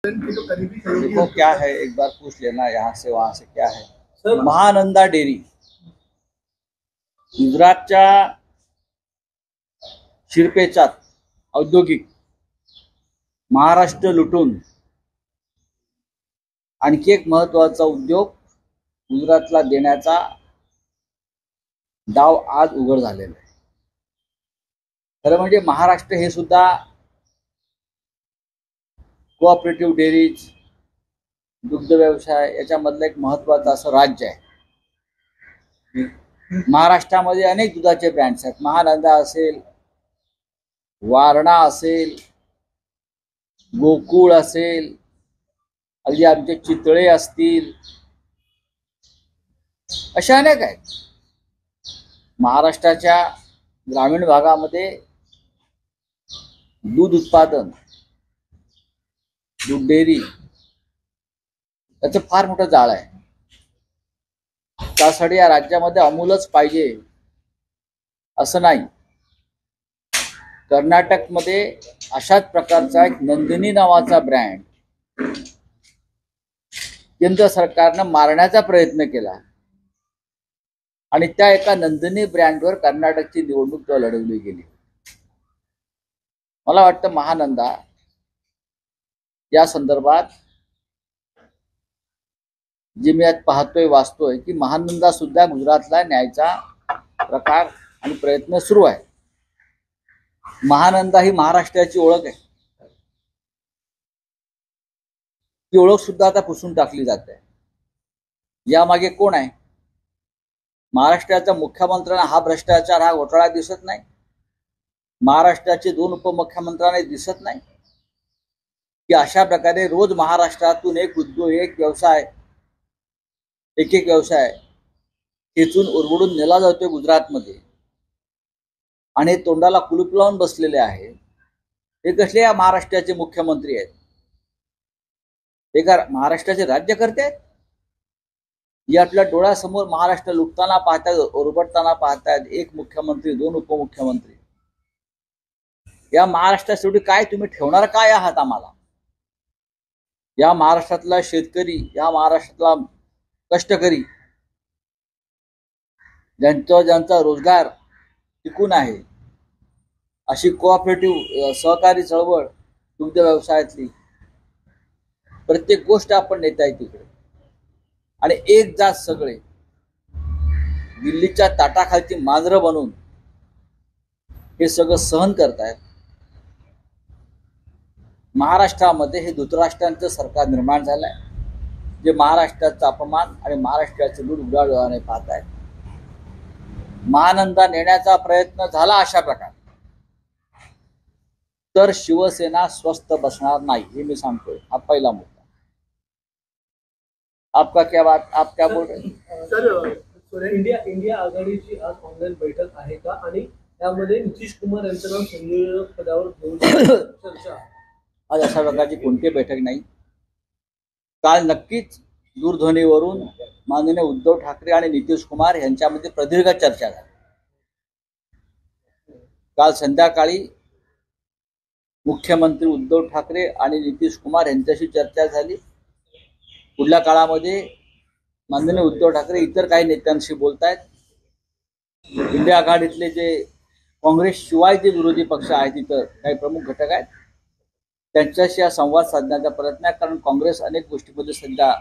देखो क्या है, एक बार पूछ लेना यहाँ से वहां से क्या है। महानंदा डेअरी गुजरातच्या शिरपेचात औद्योगिक महाराष्ट्र लुटून आणखी एक महत्वाचा उद्योग गुजरातला देण्याचा डाव आज उघड झालेला आहे। खरं म्हणजे महाराष्ट्र हे सुद्धा कोऑपरेटिव्ह डेअरीज, दुग्ध व्यवसाय याच्यामधलं एक महत्वाचं असं राज्य आहे। महाराष्ट्रामध्ये अनेक दुधाचे ब्रँड्स आहेत। महानंदा असेल, वारणा असेल, गोकुळ असेल, अगदी आमचे चितळे असतील, अशा अनेक आहेत। महाराष्ट्राच्या ग्रामीण भागामध्ये दूध उत्पादन, दूध डेअरी याचं फार मोठं जाळं आहे। त्यासाठी या राज्यामध्ये अमूलच पाहिजे असं नाही। कर्नाटकमध्ये अशाच प्रकारचा एक नंदिनी नावाचा ब्रँड केंद्र सरकारनं मारण्याचा प्रयत्न केला आणि त्या एका नंदिनी ब्रँडवर कर्नाटकची निवडणूक लढवली गेली। मला वाटतं महानंदा या संदर्भात जे मी आज पाहतोय वाचतोय की महानंदा सुद्धा गुजरातला न्यायचा प्रकार आणि प्रयत्न सुरू आहे। महानंदा ही महाराष्ट्राची ओळख आहे। ती ओळख सुद्धा आता पुसून टाकली जाते। यामागे कोण आहे? महाराष्ट्राच्या मुख्यमंत्र्यांना हा भ्रष्टाचार, हा घोटाळा दिसत नाही? महाराष्ट्राचे 2 उपमुख्यमंत्र्यांना दिसत नाही की अशा प्रकारे रोज महाराष्ट्रातून एक उद्योग, एक व्यवसाय, एक व्यवसाय खेचून उरवडून नेला जातोय गुजरातमध्ये आणि तोंडाला कुलूप लावून बसलेले आहेत? हे कसले या महाराष्ट्राचे मुख्यमंत्री आहेत? हे का महाराष्ट्राचे राज्यकर्ते आहेत? या आपल्या डोळ्यासमोर महाराष्ट्र लुटताना पाहतात, ओरबडताना पाहतात, एक मुख्यमंत्री, 2 उपमुख्यमंत्री। या महाराष्ट्रासाठी काय तुम्ही ठेवणार काय आहात आम्हाला? या महाराष्ट्रातला शेतकरी, या महाराष्ट्रातला कष्टकरी, ज्यांचा रोजगार टिकून आहे, अशी कोऑपरेटिव्ह सहकारी चळवळ दुग्ध व्यवसायातली प्रत्येक गोष्ट आपण नेताय तिकडे, आणि एक जात सगळे दिल्लीच्या ताटाखालची मांजरं बनून हे सगळं सहन करतायत। महाराष्ट्रामध्ये हे धृतराष्ट्रांचं सरकार निर्माण झालंय, जे महाराष्ट्राचा अपमान आणि महाराष्ट्राचे लूट उडाडणे पाहत आहेत। महानंदा नेण्याचा प्रयत्न झाला अशा प्रकारे तर शिवसेना स्वस्थ बसणार नाही, हे मी सांगतोय। हा पहिला मुद्दा। आपका क्या बात, आप क्या बोल रहे हैं? सर, इंडिया आघाडीची आज ऑनलाईन बैठक आहे का, आणि त्यामध्ये नितीश कुमार यांचं नाव संयोजक पदावर घेऊन चर्चा? आज अशा प्रकारची कोणती बैठक नाही। काल नक्कीच दूरध्वनीवरून माननीय उद्धव ठाकरे आणि नितीश कुमार यांच्यामध्ये प्रदीर्घ चर्चा झाली। काल संध्याकाळी मुख्यमंत्री उद्धव ठाकरे आणि नितीश कुमार यांच्याशी चर्चा झाली। पुढल्या काळामध्ये माननीय उद्धव ठाकरे इतर काही नेत्यांशी बोलतायत। इंडिया आघाडीतले जे काँग्रेस शिवाय जे विरोधी पक्ष आहेत, तिथं काही प्रमुख घटक आहेत, त्यांच्याशी हा संवाद साधण्याचा प्रयत्न आहे। कारण काँग्रेस अनेक गोष्टींमध्ये सध्या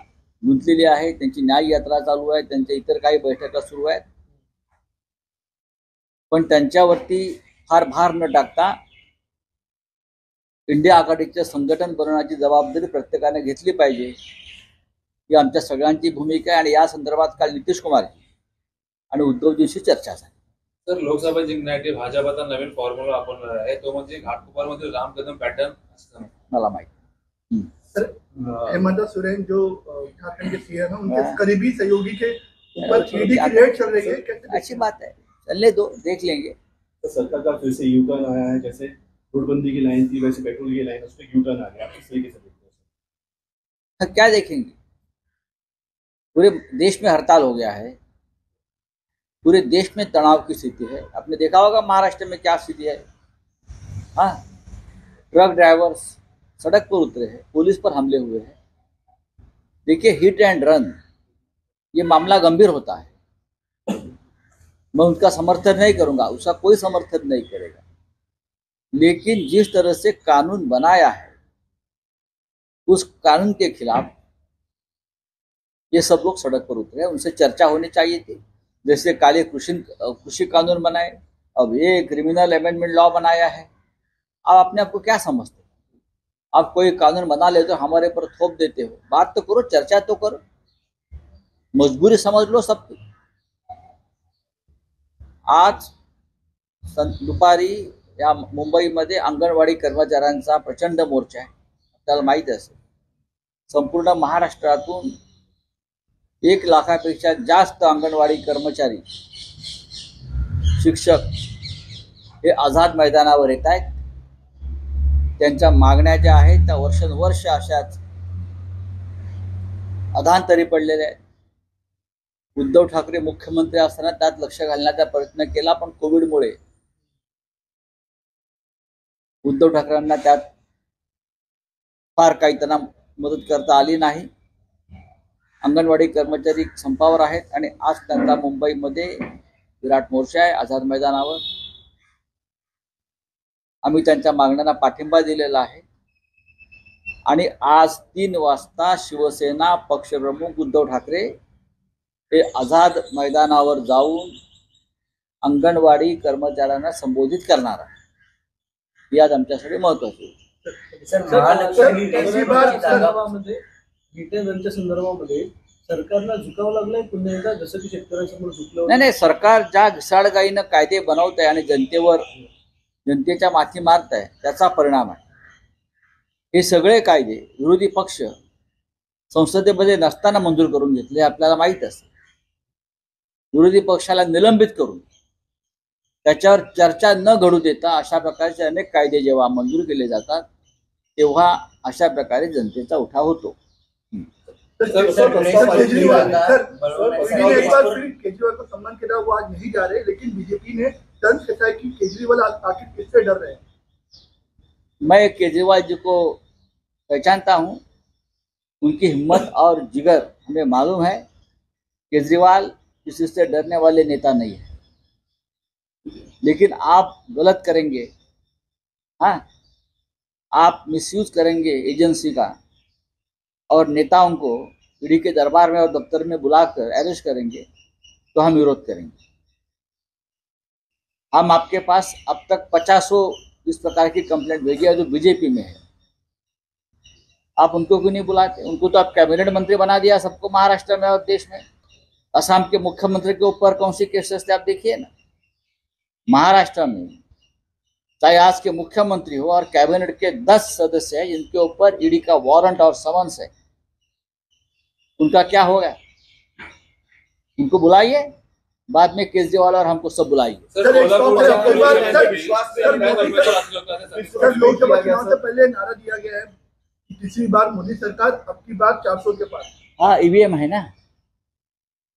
गुंतलेली आहे, त्यांची न्याय यात्रा चालू आहे, त्यांच्या इतर काही बैठका सुरू आहेत। पण त्यांच्यावरती फार भार न टाकता इंडिया आघाडीचे संघटन बनवण्याची जबाबदारी प्रत्येकाने घेतली पाहिजे, ही आमच्या सगळ्यांची भूमिका आहे। आणि या संदर्भात काल नितीश कुमार आणि उद्धवजींशी चर्चा झाली। सर, लोकसभा जिंकण्यासाठी भाजपाचा नवीन फॉर्म्युला वापरणार आहे, तो म्हणजे घाटकोपरमध्ये राम कदम पॅटर्न। मला माहिती। सर, हेमंत सोरेन जो झारखंड के सीएम हैं, उनके करीबी सहयोगी के ऊपर ईडी की रेड चल रही है, अच्छी बात है, चलने दो, देख लेंगे। तो सरकार का फिर से यू टर्न आया है, जैसे नोटबंदी की लाइन थी वैसे पेट्रोल की लाइन, उसमें यू टर्न आ गया। आप किस तरीके से देखते हैं? क्या देखेंगे? पूरे देश में हड़ताल हो गया है, पूरे देश में तनाव की स्थिति है। आपने देखा होगा महाराष्ट्र में क्या स्थिति है। हाँ, ट्रक ड्राइवर्स, सड़क पर उतरे हैं, पुलिस पर हमले हुए हैं। देखिए, हिट एंड रन ये मामला गंभीर होता है। मैं उनका समर्थन नहीं करूंगा, उसका कोई समर्थन नहीं करेगा, लेकिन जिस तरह से कानून बनाया है उस कानून के खिलाफ ये सब लोग सड़क पर उतरे हैं। उनसे चर्चा होनी चाहिए थी। जैसे काले कृषि कानून बनाए, अब ये क्रिमिनल अमेंडमेंट लॉ बनाया है। आप अपने आप को क्या समझते हो? आप कोई कानून बना लेते हो, हमारे पर थोप देते हो। बात तो करो, चर्चा तो करो, मजबूरी समझ लो सबकी। आज दुपारी या मुंबईमध्ये अंगणवाडी कर्मचाऱ्यांचा प्रचंड मोर्चा आहे, आपल्याला माहीत असेल। संपूर्ण महाराष्ट्रातून 1 लाखापेक्षा जास्त अंगणवाडी कर्मचारी, शिक्षक हे आझाद मैदानावर येत आहेत। त्यांच्या मागण्या ज्या आहेत त्या वर्षानुवर्ष अशाच अधांतरी पडलेल्या आहेत। उद्धव ठाकरे मुख्यमंत्री असताना त्यात लक्ष घालण्याचा प्रयत्न केला, पण कोविडमुळे उद्धव ठाकरेंना त्यात फार काही त्यांना मदत करता आली नाही। अंगणवाडी कर्मचारी संपावर आहेत आणि आज त्यांचा मुंबईमध्ये विराट मोर्चा आहे आझाद मैदानावर। आम्ही त्यांच्या मागण्यांना पाठिंबा दिलेला आहे आणि आज 3 वाजता शिवसेना पक्षप्रमुख उद्धव ठाकरे हे आझाद मैदानावर जाऊन अंगणवाडी कर्मचाऱ्यांना संबोधित करणार आहे। ही आज आमच्यासाठी महत्त्वाची रिटर्नच्या संदर्भामध्ये सरकारला झुकावं लागलंय पुन्हा एकदा, जसं की शेतकऱ्यांसमोर झुकलं। नाही, सरकार ज्या घिसाडगाईनं कायदे बनवत आहे आणि जनतेच्या माथी मारत आहे त्याचा परिणाम आहे। हे सगळे कायदे विरोधी पक्ष संसदेमध्ये नसताना मंजूर करून घेतले, आपल्याला माहीत असेल। विरोधी पक्षाला निलंबित करून त्याच्यावर चर्चा न घडू देता अशा प्रकारचे अनेक कायदे जेव्हा मंजूर केले जातात तेव्हा अशा प्रकारे जनतेचा उठाव होतो। केजरीवाल को सम्मान किया, वो आज नहीं जा रहे, लेकिन बीजेपी ने टर्न कैसा है कि केजरीवाल आखिर किससे डर रहे हैं? मैं केजरीवाल जी को पहचानता हूँ, उनकी हिम्मत और जिगर हमें मालूम है। केजरीवाल किसी से डरने वाले नेता नहीं है, लेकिन आप गलत करेंगे, हाँ, आप मिसयूज करेंगे एजेंसी का और नेताओं को ईडी के दरबार में और दफ्तर में बुलाकर अरेस्ट करेंगे तो हम विरोध करेंगे। हम आपके पास अब तक 50 इस प्रकार की कंप्लेंट भेजी है जो बीजेपी में है, आप उनको क्यों नहीं बुलाते? उनको तो आप कैबिनेट मंत्री बना दिया सबको, महाराष्ट्र में और देश में। असम के मुख्यमंत्री के ऊपर कौन सी केसेस थे आप देखिए ना। महाराष्ट्र में चाहे आज के मुख्यमंत्री हो और कैबिनेट के 10 सदस्य हैं जिनके ऊपर ईडी का वारंट और समन्स है, उनका क्या होगा? उनको बुलाइए, बाद में केजरीवाल और हमको सब बुलाइए। लोकसभा चुनाव से पहले नारा दिया गया है तीसरी बार मोदी सरकार, अब की बार 400 के पार। हाँ, ईवीएम है ना,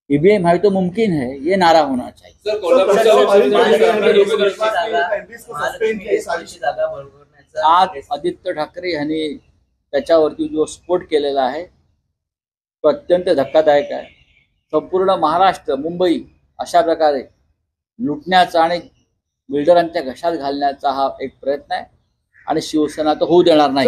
ईवीएम है तो मुमकिन है, ये नारा होना चाहिए। आज आदित्य ठाकरे यांनी त्याच्यावरती जो स्फोट केलेला आहे तो अत्यंत धक्कादायक आहे। संपूर्ण महाराष्ट्र, मुंबई अशा प्रकारे लुटण्याचा आणि बिल्डरांच्या घशात घालण्याचा हा एक प्रयत्न आहे आणि शिवसेना तो होऊ देणार नाही।